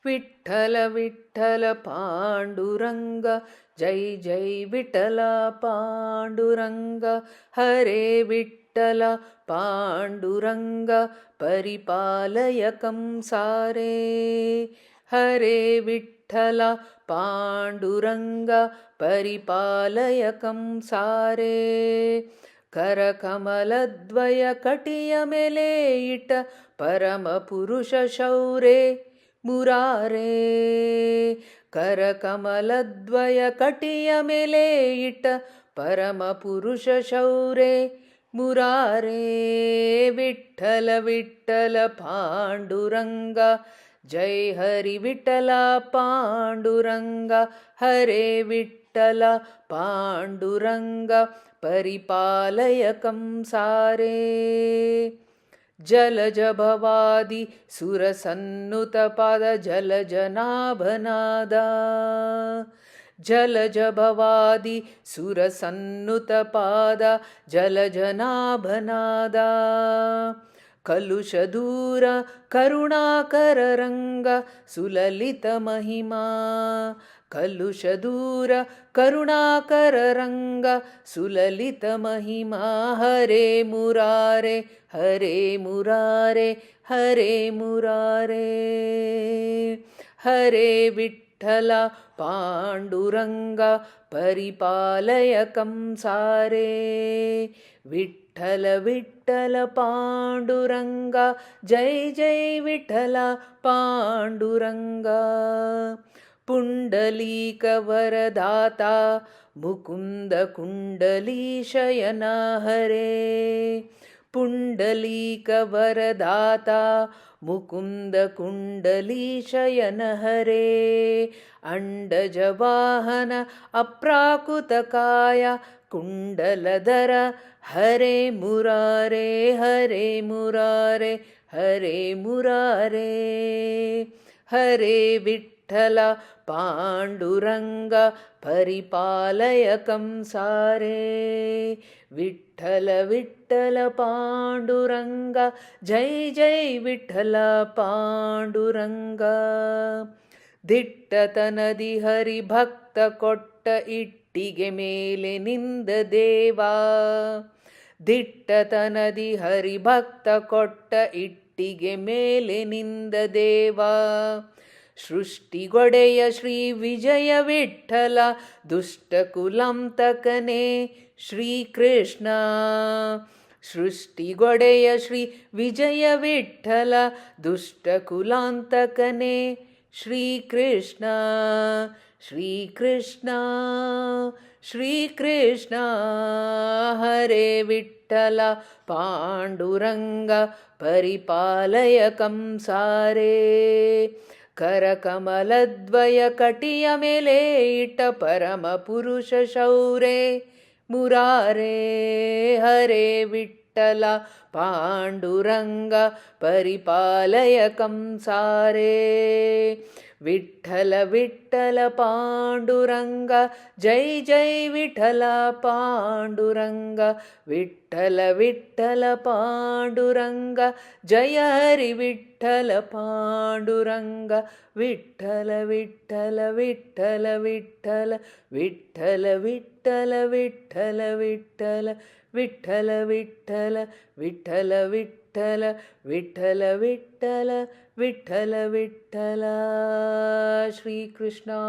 विठ्ठल विठ्ठल पांडुरंग, जय जय विठ्ठल पांडुरंग. हरे विठ्ठल पांडुरंग, परिपालय कंसारे. हरे विठ्ठल पांडुरंग, परिपालय कंसारे. करकमलद्वय कटिय मेले इट, परम पुरुष शौरे मुरारे. करकमलद्वय कटिय मेले इट, परम पुरुष शौरे मुरारे. विठ्ठल विठ्ठल पांडुरंग, जय हरि विठ्ठल पांडुरंग. हरे विठ्ठल पांडुरंग, परिपालय कंसारे. जलज भवादि सुरसन्नुतपाद, जलजनाभनादा. जलज भवादि सुरसन्नुतपाद, जलजनाभनादा. कलुषदूर करुणाकर रंग, सुललित महिमा. कलुषदूर करुणाकर रंग, सुललित महिमा. हरे मुरारे हरे मुरारे हरे मुरारे. हरे विठ्ठल पांडुरंग, परिपालय कंसारे. विठ्ठल विठ्ठल पांडुरंग, जय जय विठ्ठल पांडुरंग. पुंडलीक वरदाता, मुकुंद कुंडलीशयन हरे. पुंडलीक वरदाता, मुकुंद कुंडलीशयन हरे. अंडज वाहन अप्राकृतकाय, कुंडलधर हरे मुरारे. हरे मुरारे हरे मुरारे. हरे विठ्ठल पांडुरंग, परिपालय कंसारे. विठ्ठल विठ्ठल पांडुरंग, जय जय विठ्ठल पांडुरंग. ದಿಟ್ಟತನದಿ ಹರಿಭಕ್ತ ಕೊಟ್ಟ ಇಟ್ಟಿಗೆ ಮೇಲೆ ನಿಂದ ದೇವಾ. ದಿಟ್ಟತನದಿ ಹರಿಭಕ್ತ ಕೊಟ್ಟ ಇಟ್ಟಿಗೆ ಮೇಲೆ ನಿಂದ ದೇವಾ. ಸೃಷ್ಟಿಗೊಡೆಯ ಶ್ರೀ ವಿಜಯ ವಿಠ್ಠಲ, ದುಷ್ಟ ಕುಲಂತಕನೇ ಶ್ರೀಕೃಷ್ಣ. ಸೃಷ್ಟಿಗೊಡೆಯ ಶ್ರೀ ವಿಜಯ ವಿಠ್ಠಲ, ದುಷ್ಟ ಕುಲಾಂತಕನೇ ಶ್ರೀಕೃಷ್ಣ. ಶ್ರೀಕೃಷ್ಣ ಶ್ರೀಕೃಷ್ಣ. ಹರೇ ವಿಠ್ಠಲ ಪಾಂಡುರಂಗ, ಪರಿಪಾಲಯ ಕಂಸಾರೇ. ಕರಕಮಲದ್ವಯ ಕಟಿಯ ಮೇಲೆ ಇಟ್ಟ ಪರಮ ಪುರುಷ ಶೌರೇ ಮುರಾರೇ. ಹರೇ ವಿಠ್ಠಲ ಪಾಂಡುರಂಗ, ಪರಿಪಾಲಯ ಕಂಸಾರೇ. ವಿಠ್ಠಲ ವಿಠ್ಠಲ ಪಾಂಡುರಂಗ, ಜೈ ಜೈ ವಿಠಲ ಪಾಂಡುರಂಗ. ವಿಠ್ಠಲ ವಿಠ್ಠಲ ಪಾಂಡುರಂಗ, ಜಯ ಹರಿ ವಿಠ್ಠಲ ಪಾಂಡುರಂಗ. ವಿಠ್ಠಲ ವಿಠ್ಠಲ ವಿಠ್ಠಲ ವಿಠ್ಠಲ ವಿಠ್ಠಲ ವಿಠ್ಠಲ ವಿಠ್ಠಲ ವಿಠ್ಠಲ ವಿಠ್ಠಲ ವಿಠ್ಠಲ ವಿಠ್ಠಲ ವಿಠ್ಠಲ ವಿಠ್ಠಲ ವಿಠ್ಠಲ ವಿಠ್ಠಲ ವಿಠ್ಠಲ. ಶ್ರೀಕೃಷ್ಣಾರ್ಪಣಮಸ್ತು.